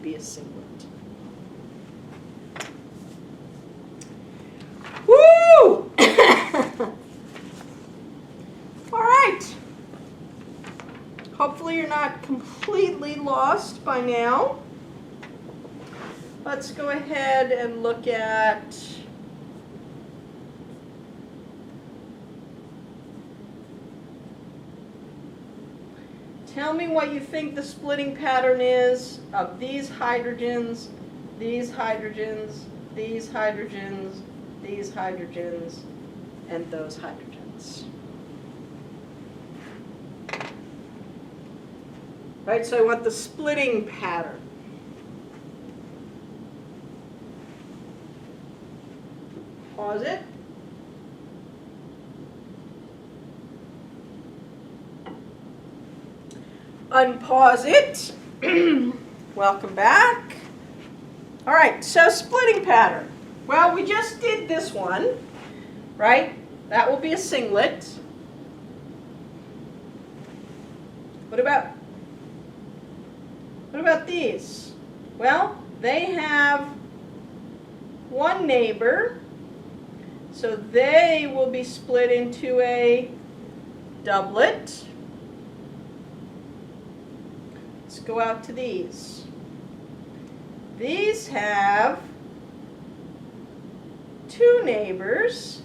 be a singlet. Woo! All right. Hopefully you're not completely lost by now. Let's go ahead and look at tell me what you think the splitting pattern is of these hydrogens, these hydrogens, these hydrogens, these hydrogens, and those hydrogens. Right, so I want the splitting pattern. Pause it. Unpause it. Welcome back. All right, so splitting pattern. Well, we just did this one, right? That will be a singlet. What about these? Well, they have one neighbor, so they will be split into a doublet. Let's go out to these. These have two neighbors,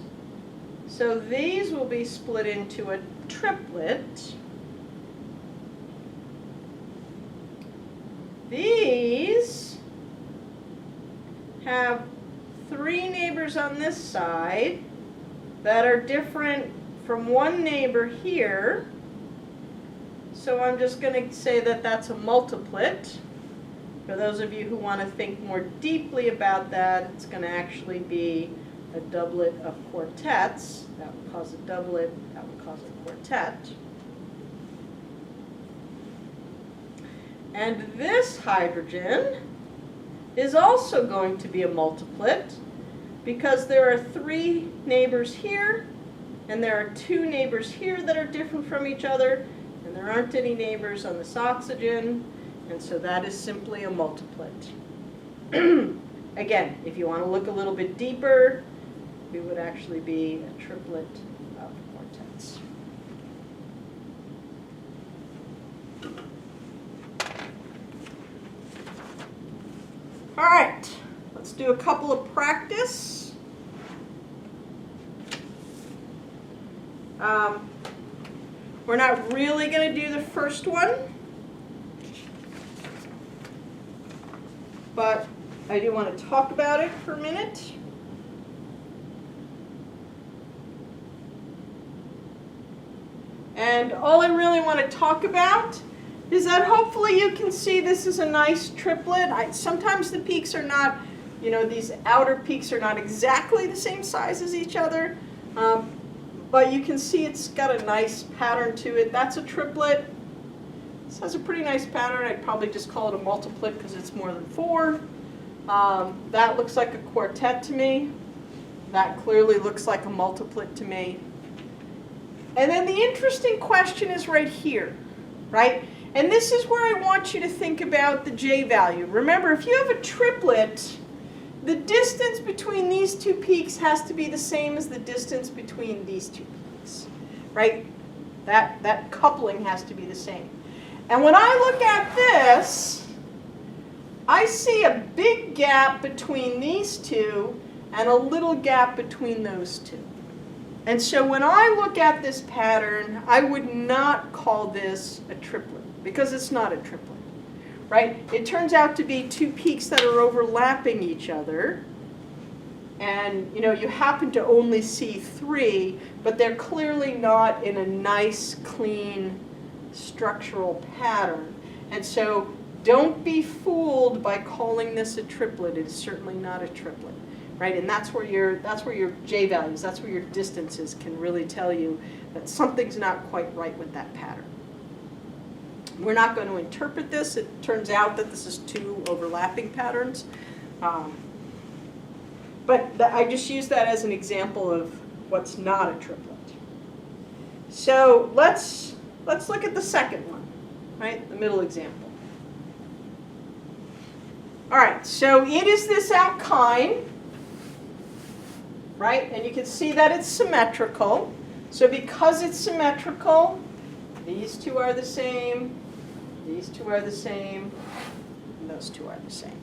so these will be split into a triplet. These have three neighbors on this side that are different from one neighbor here. So I'm just going to say that that's a multiplet. For those of you who want to think more deeply about that, it's going to actually be a doublet of quartets. That would cause a doublet, that would cause a quartet. And this hydrogen is also going to be a multiplet because there are three neighbors here and there are two neighbors here that are different from each other, and there aren't any neighbors on this oxygen, and so that is simply a multiplet. Again, if you want to look a little bit deeper, we would actually be a triplet of quartets. All right, let's do a couple of practice. We're not really going to do the first one, but I do want to talk about it for a minute. And all I really want to talk about is that hopefully you can see this is a nice triplet. Sometimes the peaks are not, these outer peaks are not exactly the same size as each other, but you can see it's got a nice pattern to it. That's a triplet. This has a pretty nice pattern. I'd probably just call it a multiplet because it's more than 4. That looks like a quartet to me. That clearly looks like a multiplet to me. And then the interesting question is right here, right? And this is where I want you to think about the J value. Remember, if you have a triplet, the distance between these two peaks has to be the same as the distance between these two peaks, right? That coupling has to be the same. And when I look at this, I see a big gap between these two and a little gap between those two. And so when I look at this pattern, I would not call this a triplet because it's not a triplet. Right? It turns out to be two peaks that are overlapping each other. And you happen to only see 3, but they're clearly not in a nice, clean, structural pattern. And so don't be fooled by calling this a triplet. It is certainly not a triplet. Right? And that's where your J values, that's where your distances can really tell you that something's not quite right with that pattern. We're not going to interpret this. It turns out that this is 2 overlapping patterns. But I just use that as an example of what's not a triplet. So let's look at the second one, right? The middle example. All right, so it is this alkyne, right? And you can see that it's symmetrical. So because it's symmetrical, these two are the same, these two are the same, and those two are the same,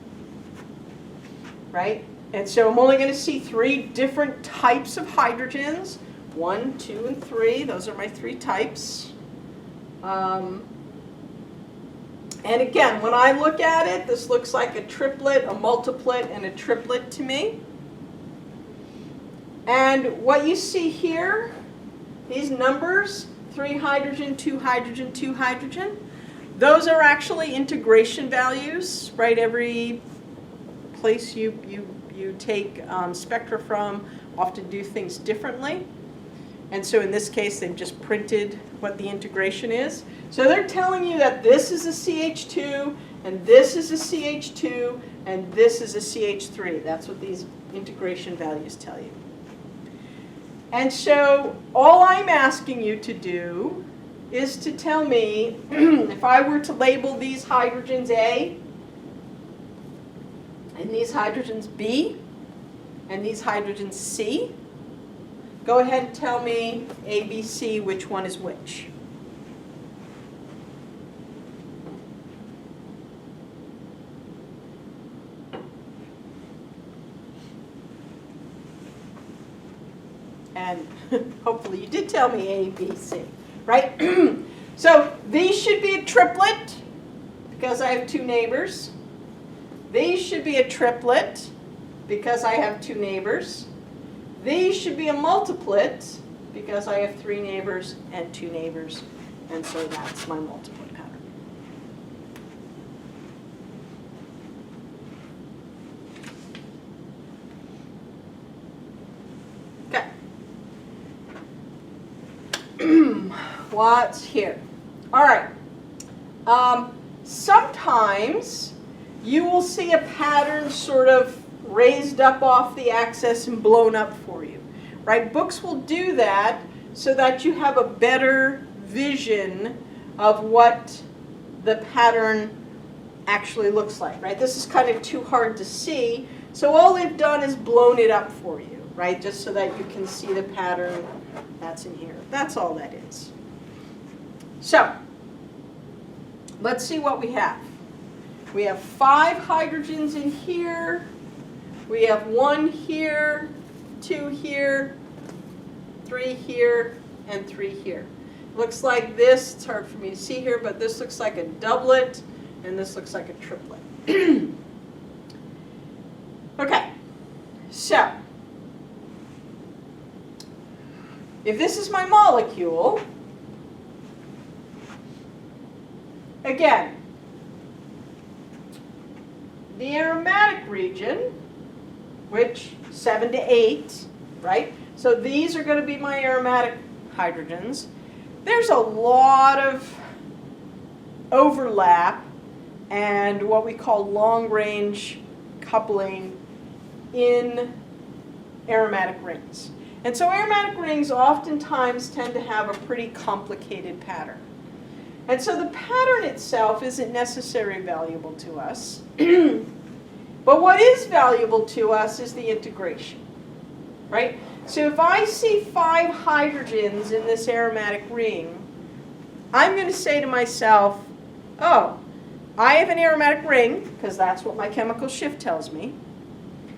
right? And so I'm only going to see 3 different types of hydrogens, 1, 2, and 3. Those are my 3 types. And again, when I look at it, this looks like a triplet, a multiplet, and a triplet to me. And what you see here, these numbers, 3 hydrogen, 2 hydrogen, 2 hydrogen, those are actually integration values, right? Every place you take spectra from often do things differently. And so in this case, they've just printed what the integration is. So they're telling you that this is a CH2, and this is a CH2, and this is a CH3. That's what these integration values tell you. And so all I'm asking you to do is to tell me, if I were to label these hydrogens A, and these hydrogens B, and these hydrogens C, go ahead and tell me A, B, C, which one is which. And hopefully you did tell me A, B, C, right? So these should be a triplet because I have 2 neighbors. These should be a triplet because I have 2 neighbors. These should be a multiplet because I have 3 neighbors and 2 neighbors. And so that's my multiplet pattern. Okay. What's here? All right. Sometimes you will see a pattern sort of raised up off the axis and blown up for you, right? Books will do that so that you have a better vision of what the pattern actually looks like, right? This is kind of too hard to see, so all they've done is blown it up for you, right? Just so that you can see the pattern that's in here. That's all that is. So, let's see what we have. We have 5 hydrogens in here. We have 1 here, 2 here, 3 here, and 3 here. Looks like this, it's hard for me to see here, but this looks like a doublet, and this looks like a triplet. Okay, so if this is my molecule, again, the aromatic region, which 7 to 8, right? So these are going to be my aromatic hydrogens. There's a lot of overlap and what we call long-range coupling in aromatic rings. And so aromatic rings oftentimes tend to have a pretty complicated pattern. And so the pattern itself isn't necessarily valuable to us. But what is valuable to us is the integration, right? So if I see 5 hydrogens in this aromatic ring, I'm going to say to myself, oh, I have an aromatic ring, because that's what my chemical shift tells me.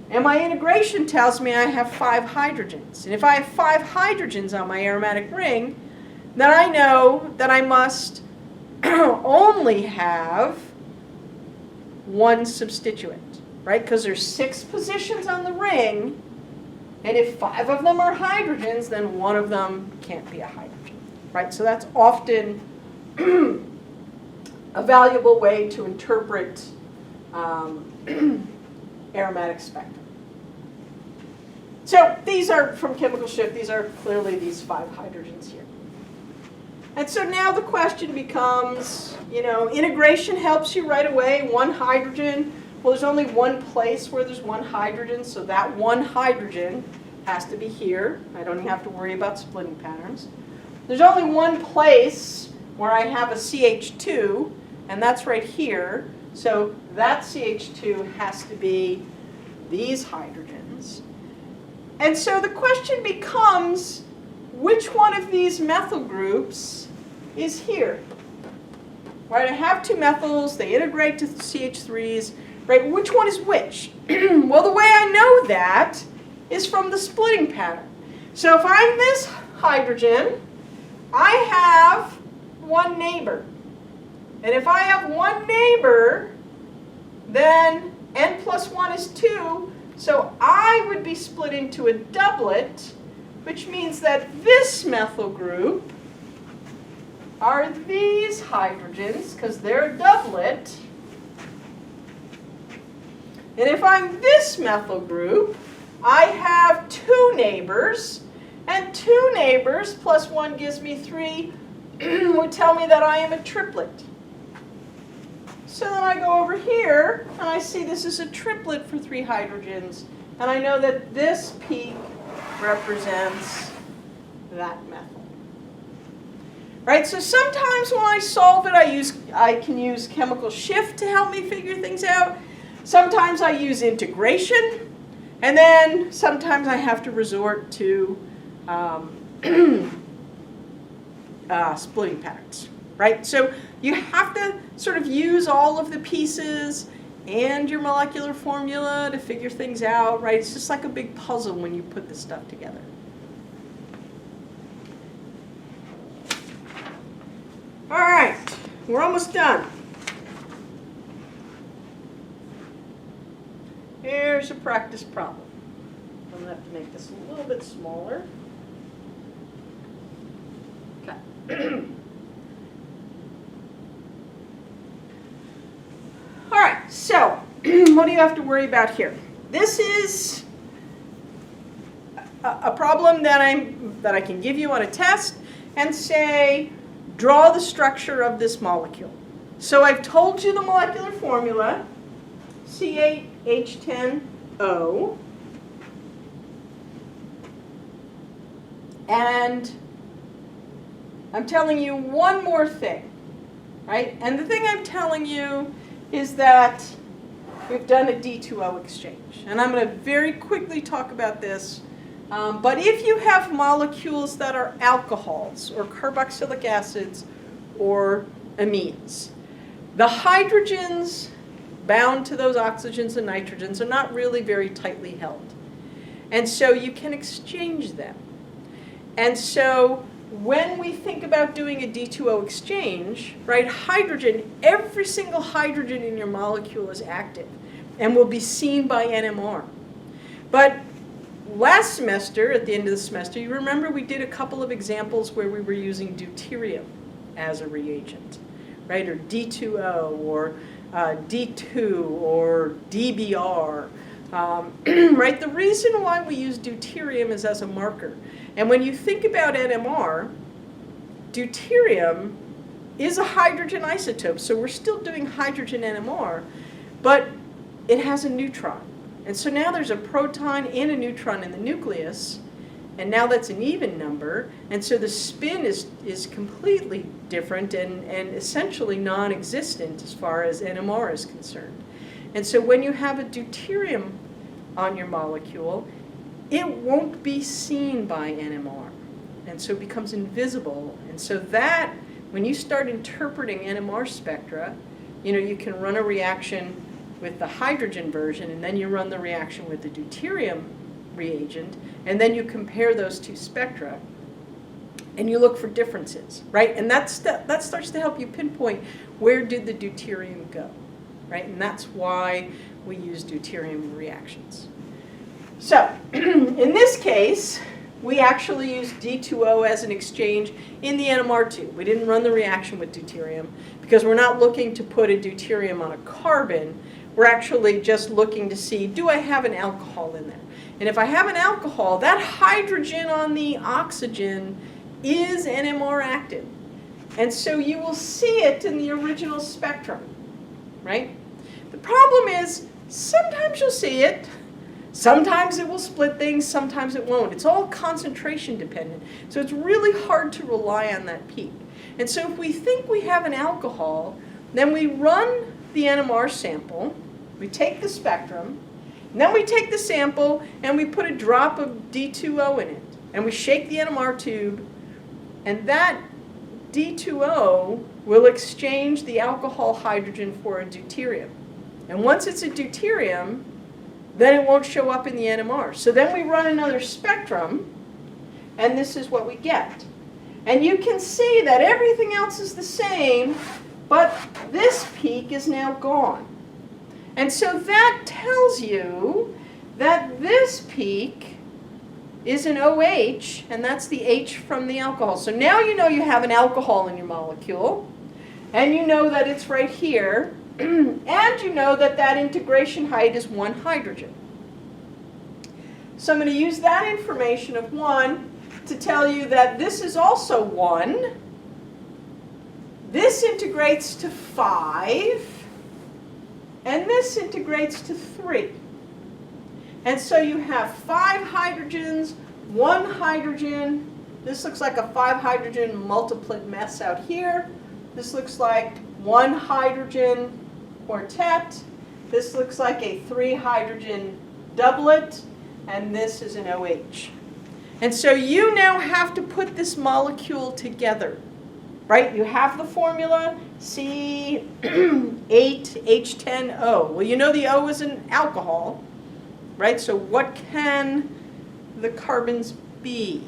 And my integration tells me I have 5 hydrogens. And if I have 5 hydrogens on my aromatic ring, then I know that I must only have 1 substituent, right? Because there's 6 positions on the ring, and if 5 of them are hydrogens, then 1 of them can't be a hydrogen, right? So that's often a valuable way to interpret aromatic spectrum. So these are from chemical shift. These are clearly these 5 hydrogens here. And so now the question becomes, integration helps you right away. 1 hydrogen, well, there's only 1 place where there's 1 hydrogen, so that 1 hydrogen has to be here. I don't even have to worry about splitting patterns. There's only 1 place where I have a CH2, and that's right here. So that CH2 has to be these hydrogens. And so the question becomes, which one of these methyl groups is here? Right, I have two methyls, they integrate to CH3s, right? Which one is which? Well, the way I know that is from the splitting pattern. So if I'm this hydrogen, I have one neighbor. And if I have one neighbor, then n plus 1 is 2. So I would be split into a doublet, which means that this methyl group are these hydrogens, because they're a doublet. And if I'm this methyl group, I have two neighbors. And two neighbors plus 1 gives me 3 would tell me that I am a triplet. So then I go over here, and I see this is a triplet for 3 hydrogens. And I know that this peak represents that methyl. Right, so sometimes when I solve it, I can use chemical shift to help me figure things out. Sometimes I use integration. And then sometimes I have to resort to splitting patterns, right? So you have to sort of use all of the pieces and your molecular formula to figure things out, right? It's just like a big puzzle when you put this stuff together. All right, we're almost done. Here's a practice problem. I'm going to have to make this a little bit smaller. Okay. All right, so what do you have to worry about here? This is a problem that I can give you on a test and say, draw the structure of this molecule. So I've told you the molecular formula, C8H10O. And I'm telling you one more thing, right? And the thing I'm telling you is that we've done a D2O exchange. And I'm going to very quickly talk about this. But if you have molecules that are alcohols or carboxylic acids or amines, the hydrogens bound to those oxygens and nitrogens are not really very tightly held. And so you can exchange them. And so when we think about doing a D2O exchange, right, hydrogen, every single hydrogen in your molecule is active and will be seen by NMR. But last semester, at the end of the semester, you remember we did a couple of examples where we were using deuterium as a reagent, right, or D2O, or D2, or DBr. Right? The reason why we use deuterium is as a marker. And when you think about NMR, deuterium is a hydrogen isotope. So we're still doing hydrogen NMR, but it has a neutron. And so now there's a proton and a neutron in the nucleus, and now that's an even number. And so the spin is completely different and essentially non-existent as far as NMR is concerned. And so when you have a deuterium on your molecule, it won't be seen by NMR. And so it becomes invisible. And so that, when you start interpreting NMR spectra, you can run a reaction with the hydrogen version, and then you run the reaction with the deuterium reagent, and then you compare those two spectra, and you look for differences, right? And that starts to help you pinpoint where did the deuterium go, right? And that's why we use deuterium reactions. So in this case, we actually used D2O as an exchange in the NMR tube. We didn't run the reaction with deuterium because we're not looking to put a deuterium on a carbon. We're actually just looking to see, do I have an alcohol in there? And if I have an alcohol, that hydrogen on the oxygen is NMR active. And so you will see it in the original spectrum, right? The problem is, sometimes you'll see it, sometimes it will split things, sometimes it won't. It's all concentration dependent. So it's really hard to rely on that peak. And so if we think we have an alcohol, then we run the NMR sample, we take the spectrum, and then we take the sample and we put a drop of D2O in it. And we shake the NMR tube, and that D2O will exchange the alcohol hydrogen for a deuterium. And once it's a deuterium, then it won't show up in the NMR. So then we run another spectrum, and this is what we get. And you can see that everything else is the same, but this peak is now gone. And so that tells you that this peak is an OH, and that's the H from the alcohol. So now you know you have an alcohol in your molecule, and you know that it's right here, and you know that that integration height is 1 hydrogen. So I'm going to use that information of 1 to tell you that this is also 1. This integrates to 5, and this integrates to 3. And so you have 5 hydrogens, 1 hydrogen. This looks like a 5 hydrogen multiplet mess out here. This looks like 1 hydrogen quartet. This looks like a 3 hydrogen doublet. And this is an OH. And so you now have to put this molecule together, right? You have the formula C8H10O. Well, you know the O is an alcohol. Right? So what can the carbons be?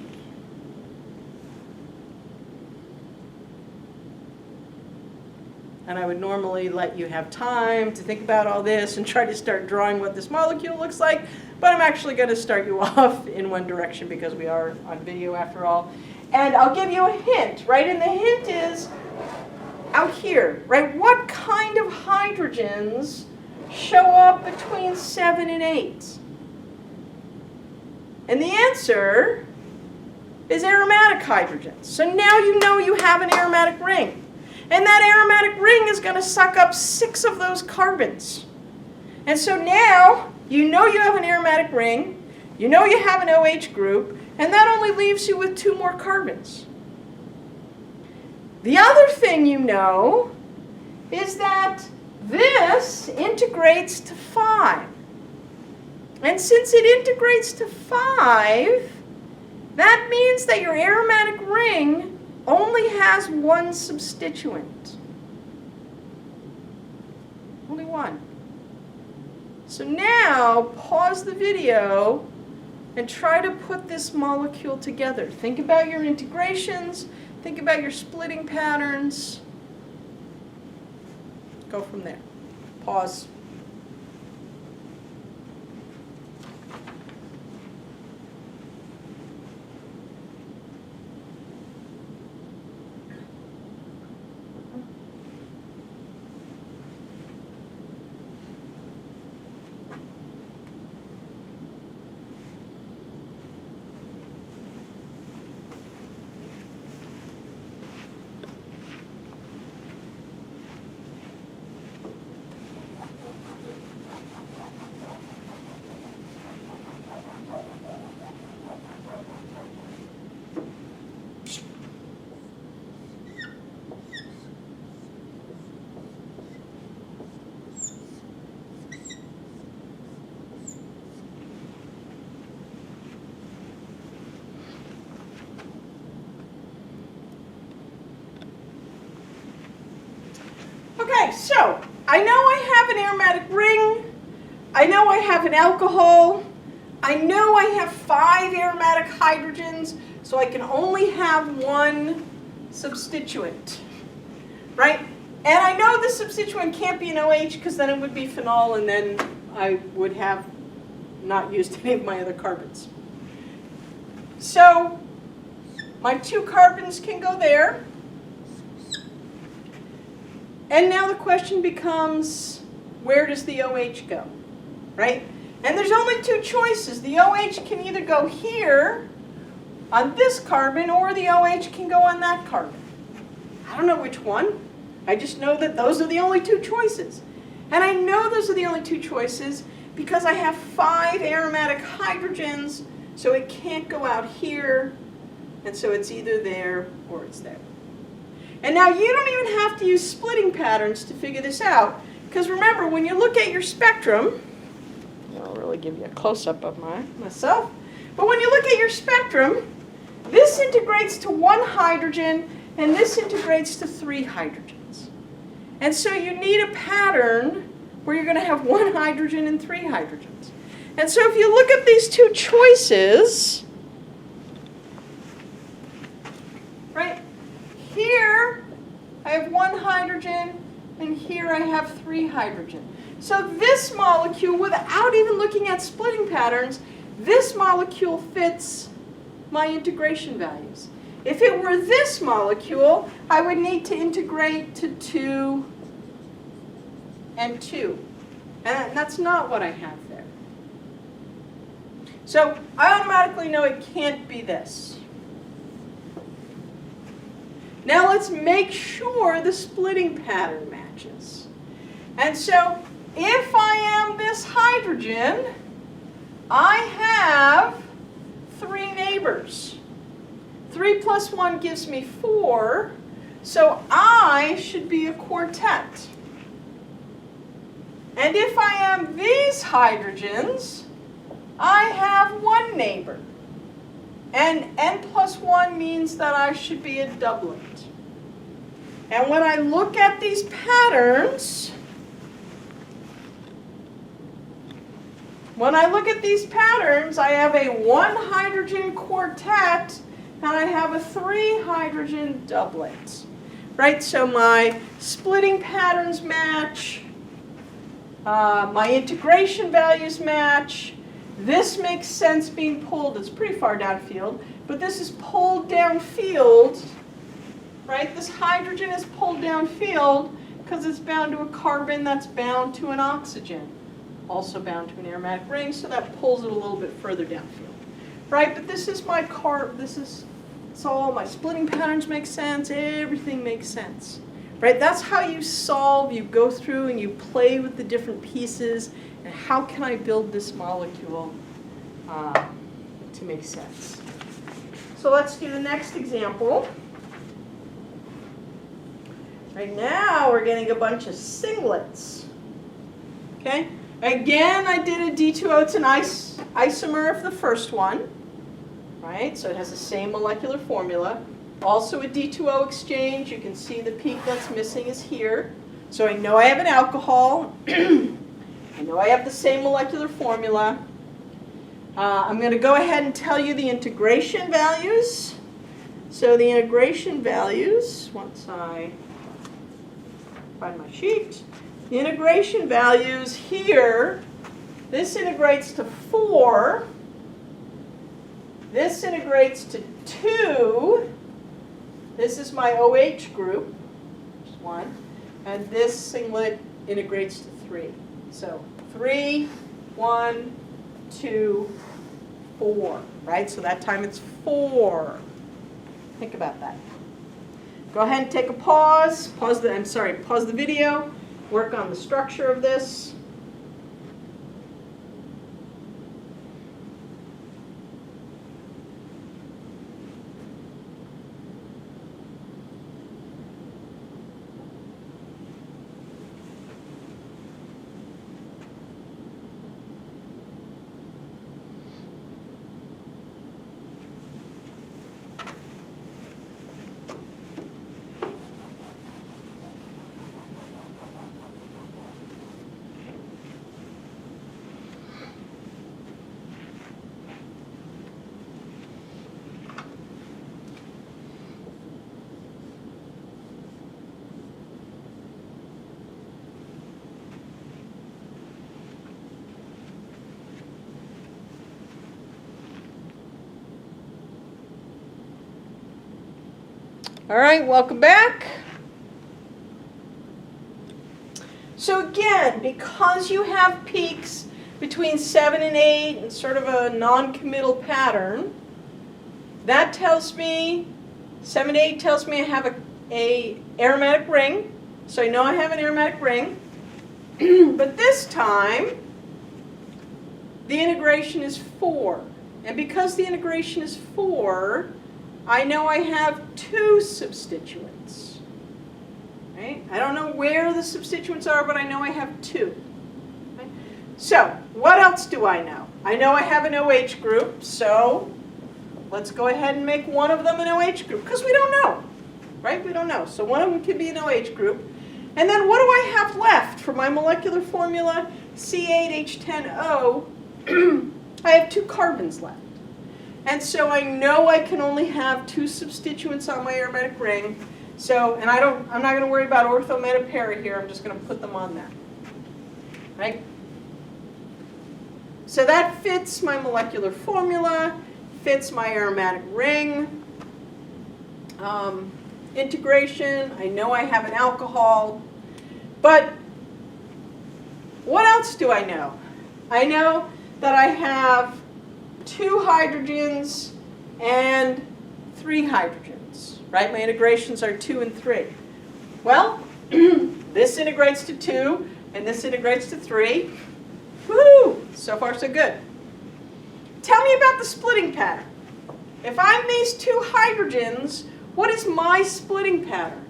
And I would normally let you have time to think about all this and try to start drawing what this molecule looks like, but I'm actually going to start you off in one direction because we are on video after all. And I'll give you a hint, right? And the hint is out here, right? What kind of hydrogens show up between 7 and 8? And the answer is aromatic hydrogens. So now you know you have an aromatic ring. And that aromatic ring is going to suck up 6 of those carbons. And so now you know you have an aromatic ring, you know you have an OH group, and that only leaves you with 2 more carbons. The other thing you know is that this integrates to 5. And since it integrates to 5, that means that your aromatic ring only has 1 substituent. Only 1. So now, pause the video and try to put this molecule together. Think about your integrations. Think about your splitting patterns. Go from there. Pause. Okay, so I know I have an aromatic ring. I know I have an alcohol. I know I have 5 aromatic hydrogens, so I can only have 1 substituent, right? And I know the substituent can't be an OH because then it would be phenol and then I would have not used any of my other carbons. So my 2 carbons can go there. And now the question becomes, where does the OH go, right? And there's only 2 choices. The OH can either go here on this carbon or the OH can go on that carbon. I don't know which one. I just know that those are the only 2 choices. And I know those are the only 2 choices because I have 5 aromatic hydrogens, so it can't go out here, and so it's either there or it's there. And now you don't even have to use splitting patterns to figure this out, Because remember, when you look at your spectrum, I'll really give you a close-up of myself, but when you look at your spectrum, this integrates to 1 hydrogen, and this integrates to 3 hydrogens. And so you need a pattern where you're going to have 1 hydrogen and 3 hydrogens. And so if you look at these two choices, right, here I have 1 hydrogen, and here I have 3 hydrogen. So this molecule, without even looking at splitting patterns, this molecule fits my integration values. If it were this molecule, I would need to integrate to 2 and 2. And that's not what I have there. So I automatically know it can't be this. Now let's make sure the splitting pattern matches. And so if I am this hydrogen, I have 3 neighbors. 3 plus 1 gives me 4, so I should be a quartet. And if I am these hydrogens, I have 1 neighbor. And n plus 1 means that I should be a doublet. And when I look at these patterns, I have a 1 hydrogen quartet, and I have a 3 hydrogen doublet. Right, so my splitting patterns match, my integration values match. This makes sense being pulled. It's pretty far downfield, but this is pulled downfield, right? This hydrogen is pulled downfield because it's bound to a carbon that's bound to an oxygen, also bound to an aromatic ring, so that pulls it a little bit further downfield, right? But this is my it's all my splitting patterns make sense. Everything makes sense, right? That's how you solve. You go through and you play with the different pieces. And how can I build this molecule to make sense? So let's do the next example. Right now we're getting a bunch of singlets. Okay? Again, I did a D2O. It's an isomer of the first one. Right? So it has the same molecular formula. Also a D2O exchange. You can see the peak that's missing is here. So I know I have an alcohol. I know I have the same molecular formula. I'm going to go ahead and tell you the integration values. So the integration values, once I find my sheet, the integration values here, this integrates to 4. This integrates to 2. This is my OH group, which is 1. And this singlet integrates to 3. So 3, 1, 2, 4, right? So that time it's 4. Think about that. Go ahead and take a pause. Pause the video. Work on the structure of this. All right, welcome back. So again, because you have peaks between 7 and 8 and sort of a non-committal pattern, that tells me, 7 to 8 tells me I have a aromatic ring. So I know I have an aromatic ring. But this time, the integration is 4. And because the integration is 4, I know I have 2 substituents. right? I don't know where the substituents are, but I know I have 2. Right? So what else do I know? I know I have an OH group, so let's go ahead and make one of them an OH group, because we don't know, right? We don't know. So one of them could be an OH group. And then what do I have left for my molecular formula? C8H10O. I have 2 carbons left. And so I know I can only have 2 substituents on my aromatic ring. So, and I'm not going to worry about ortho, meta, para here. I'm just going to put them on there. Right? So that fits my molecular formula, fits my aromatic ring. Integration, I know I have an alcohol. But what else do I know? I know that I have 2 hydrogens and 3 hydrogens, right? My integrations are 2 and 3. Well, this integrates to 2, and this integrates to 3. Woo! So far, so good. Tell me about the splitting pattern. If I'm these 2 hydrogens, what is my splitting pattern?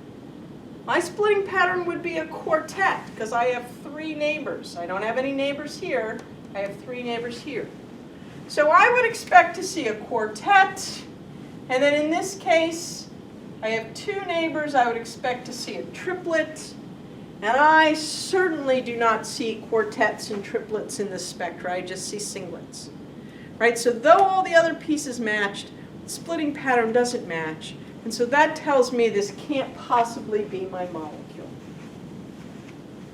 My splitting pattern would be a quartet, because I have 3 neighbors. I don't have any neighbors here. I have 3 neighbors here. So I would expect to see a quartet, and then in this case, I have 2 neighbors. I would expect to see a triplet, and I certainly do not see quartets and triplets in this spectra. I just see singlets. Right? So though all the other pieces matched, the splitting pattern doesn't match, and so that tells me this can't possibly be my molecule.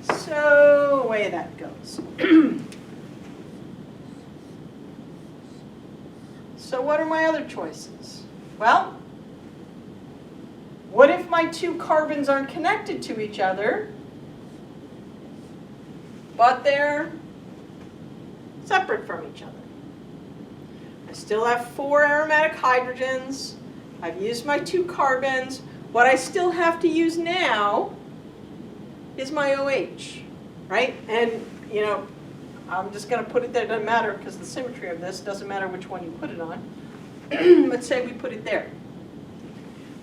So away that goes. So what are my other choices? Well, what if my 2 carbons aren't connected to each other, but they're separate from each other? I still have 4 aromatic hydrogens. I've used my 2 carbons. What I still have to use now is my OH, right? And, you know, I'm just going to put it there. It doesn't matter because the symmetry of this doesn't matter which one you put it on. Let's say we put it there.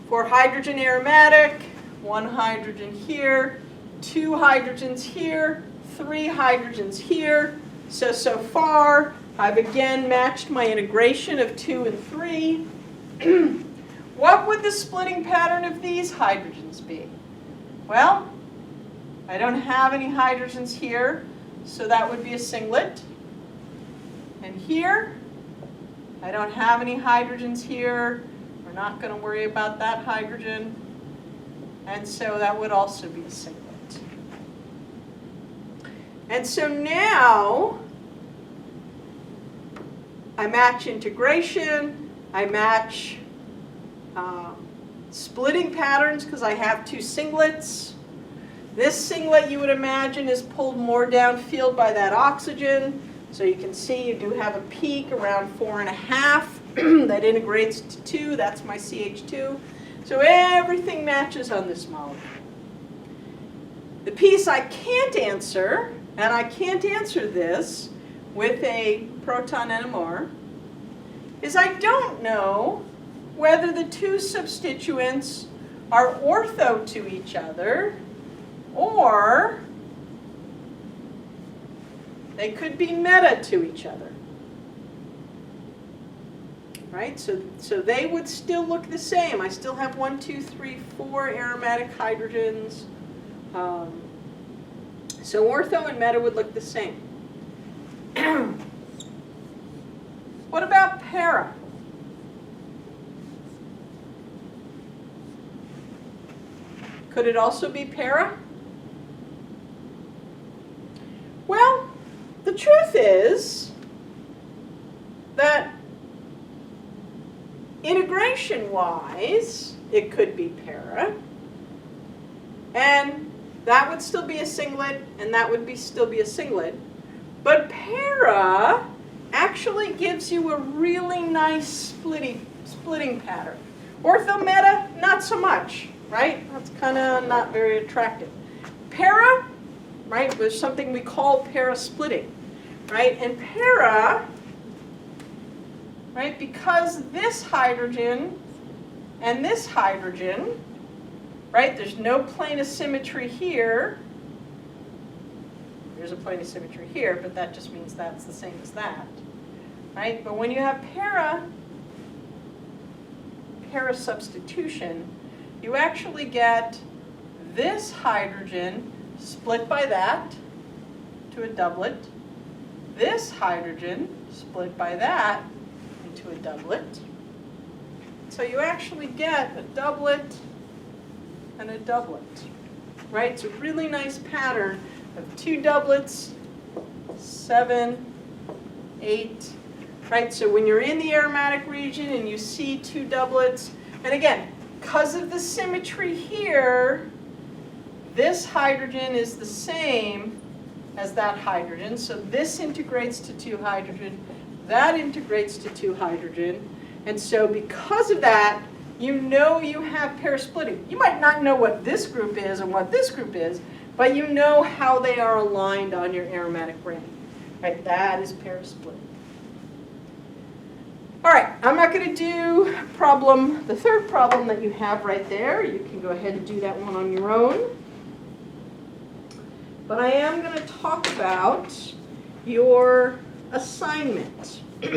4 hydrogen aromatic, 1 hydrogen here, 2 hydrogens here, 3 hydrogens here. So far, I've again matched my integration of 2 and 3. What would the splitting pattern of these hydrogens be? Well, I don't have any hydrogens here, so that would be a singlet. And here, I don't have any hydrogens here. We're not going to worry about that hydrogen. And so that would also be a singlet. And so now, I match integration. I match splitting patterns because I have 2 singlets. This singlet, you would imagine, is pulled more downfield by that oxygen. So you can see you do have a peak around 4.5 that integrates to 2. That's my CH2. So everything matches on this molecule. The piece I can't answer, and I can't answer this with a proton NMR, is I don't know whether the 2 substituents are ortho to each other or they could be meta to each other. Right? So they would still look the same. I still have 1, 2, 3, 4 aromatic hydrogens. So ortho and meta would look the same. What about para? Could it also be para? Well, the truth is that integration-wise, it could be para. And that would still be a singlet, and that would still be a singlet. But para actually gives you a really nice splitting pattern. Ortho-meta, not so much, right? That's kind of not very attractive. Para, right, was something we call para-splitting, right? And para, right, because this hydrogen and this hydrogen right? There's no plane of symmetry here. There's a plane of symmetry here, but that just means that's the same as that, right? But when you have para substitution, you actually get this hydrogen split by that to a doublet, this hydrogen split by that into a doublet. So you actually get a doublet and a doublet, right? It's a really nice pattern of 2 doublets, 7, 8, right? So when you're in the aromatic region and you see 2 doublets, and again, because of the symmetry here, this hydrogen is the same as that hydrogen. So this integrates to 2 hydrogen, that integrates to 2 hydrogen. And so because of that, you know you have pair splitting. You might not know what this group is and what this group is, but you know how they are aligned on your aromatic ring. Right? That is pair splitting. All right, I'm not going to do the third problem that you have right there. You can go ahead and do that one on your own. But I am going to talk about your assignment. Let's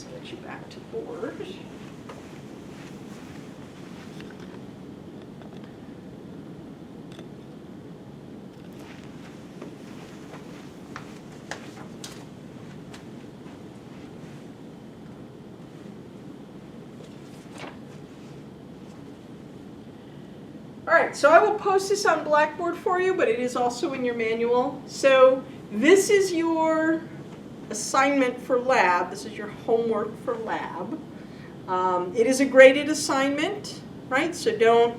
get you back to board. All right, so I will post this on Blackboard for you, but it is also in your manual. So this is your assignment for lab. This is your homework for lab. It is a graded assignment, right? So don't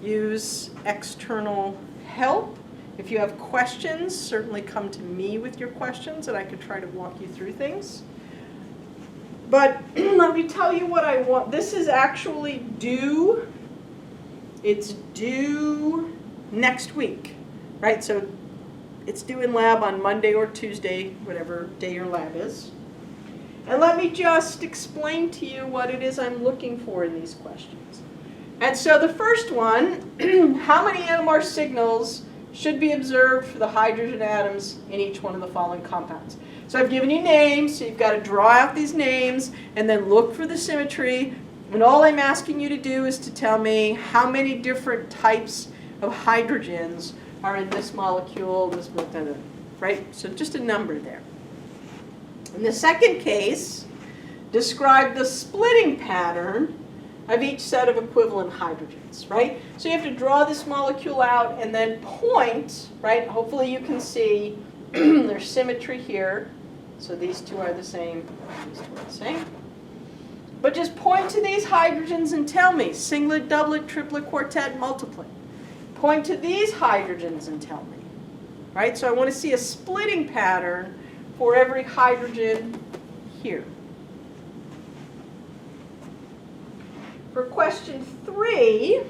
use external help. If you have questions, certainly come to me with your questions and I could try to walk you through things. But let me tell you what I want. This is actually due. It's due next week, right? So it's due in lab on Monday or Tuesday, whatever day your lab is. And let me just explain to you what it is I'm looking for in these questions. And so the first one, how many NMR signals should be observed for the hydrogen atoms in each one of the following compounds? So I've given you names, so you've got to draw out these names and then look for the symmetry. And all I'm asking you to do is to tell me how many different types of hydrogens are in this molecule, right? So just a number there. In the second case, describe the splitting pattern of each set of equivalent hydrogens, right? So you have to draw this molecule out and then point, right? Hopefully you can see there's symmetry here. So these two are the same, these two are the same. But just point to these hydrogens and tell me, singlet, doublet, triplet, quartet, multiplet. Point to these hydrogens and tell me, right? So I want to see a splitting pattern for every hydrogen here. For question 3,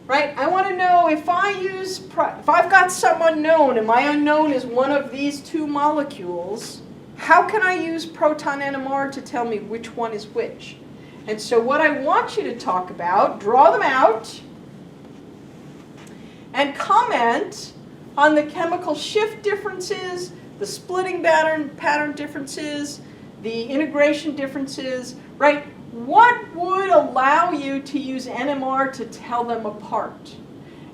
right, I want to know if I've got some unknown and my unknown is one of these 2 molecules, how can I use proton NMR to tell me which one is which? And so what I want you to talk about, draw them out, and comment on the chemical shift differences, the splitting pattern differences, the integration differences, right? What would allow you to use NMR to tell them apart?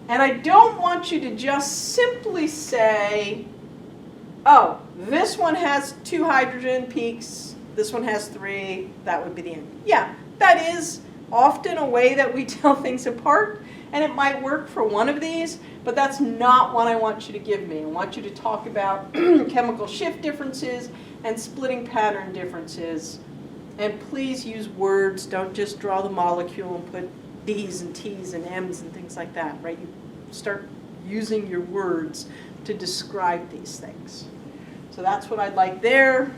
And I don't want you to just simply say, oh, this one has 2 hydrogen peaks, this one has 3, that would be the end. Yeah, that is often a way that we tell things apart, and it might work for one of these, but that's not what I want you to give me. I want you to talk about chemical shift differences and splitting pattern differences. And please use words, don't just draw the molecule and put D's and T's and M's and things like that, right? You start using your words to describe these things. So that's what I'd like there.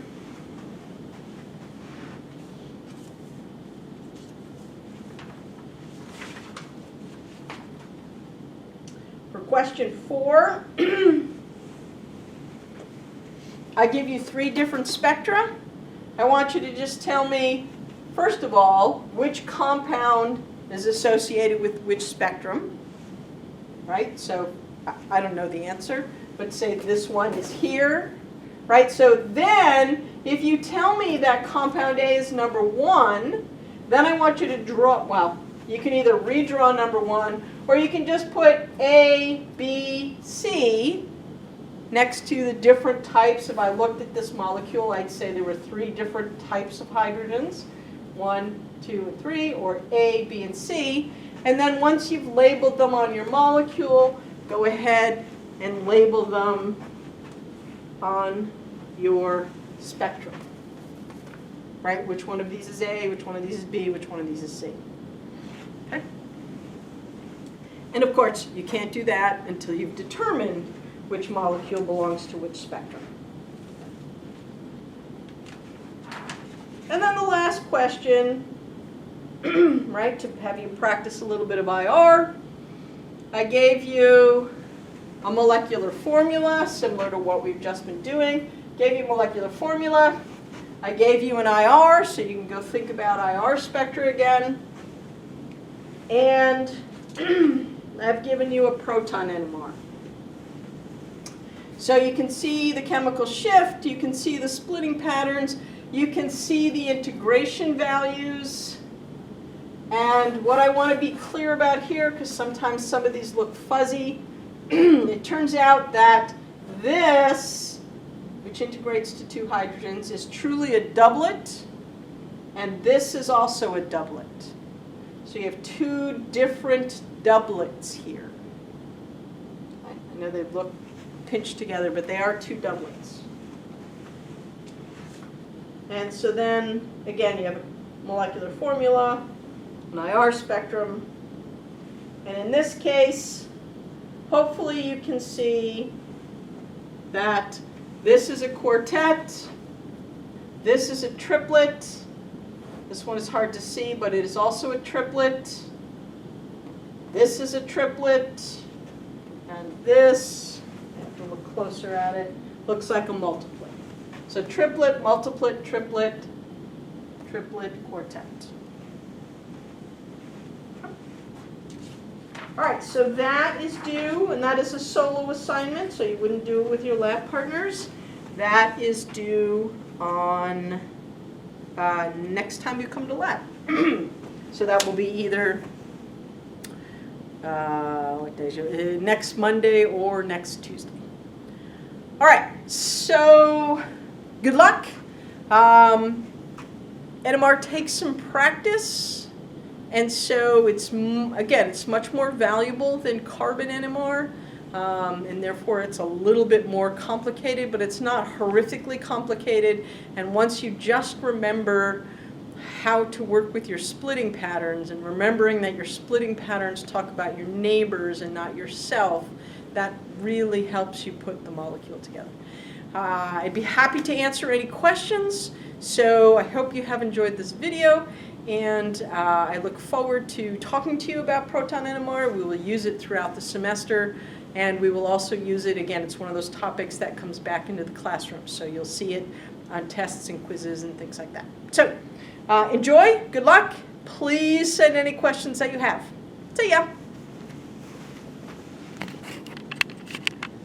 For question 4, I give you 3 different spectra. I want you to just tell me, first of all, which compound is associated with which spectrum, right? So I don't know the answer, but say this one is here, right? So then, if you tell me that compound A is number 1, then I want you to draw, well, you can either redraw number 1, or you can just put A, B, C next to the different types. If I looked at this molecule, I'd say there were 3 different types of hydrogens, 1, 2, and 3, or A, B, and C. And then once you've labeled them on your molecule, go ahead and label them on your spectrum. Right? Which one of these is A, which one of these is B, which one of these is C. Okay? And of course, you can't do that until you've determined which molecule belongs to which spectrum. And then the last question, right, to have you practice a little bit of IR. I gave you a molecular formula, similar to what we've just been doing. Gave you a molecular formula. I gave you an IR, so you can go think about IR spectra again. And I've given you a proton NMR. So you can see the chemical shift, you can see the splitting patterns, you can see the integration values. And what I want to be clear about here, because sometimes some of these look fuzzy, it turns out that this, which integrates to 2 hydrogens, is truly a doublet, and this is also a doublet. So you have 2 different doublets here. I know they look pinched together, but they are 2 doublets. And so then, again, you have a molecular formula, an IR spectrum, and in this case, hopefully you can see that this is a quartet, this is a triplet, this one is hard to see, but it is also a triplet, this is a triplet, and this, I have to look closer at it, looks like a multiplet. So triplet, multiplet, triplet, triplet, quartet. All right, so that is due, and that is a solo assignment, so you wouldn't do it with your lab partners. That is due on next time you come to lab. So that will be either what day is it? Next Monday or next Tuesday. All right, so good luck. NMR takes some practice. And so it's, again, it's much more valuable than carbon NMR, and therefore it's a little bit more complicated, but it's not horrifically complicated. And once you just remember how to work with your splitting patterns, and remembering that your splitting patterns talk about your neighbors and not yourself, that really helps you put the molecule together. I'd be happy to answer any questions, so I hope you have enjoyed this video. And I look forward to talking to you about proton NMR. We will use it throughout the semester, and we will also use it, again, it's one of those topics that comes back into the classroom, so you'll see it on tests and quizzes and things like that. So enjoy, good luck. Please send any questions that you have. See ya.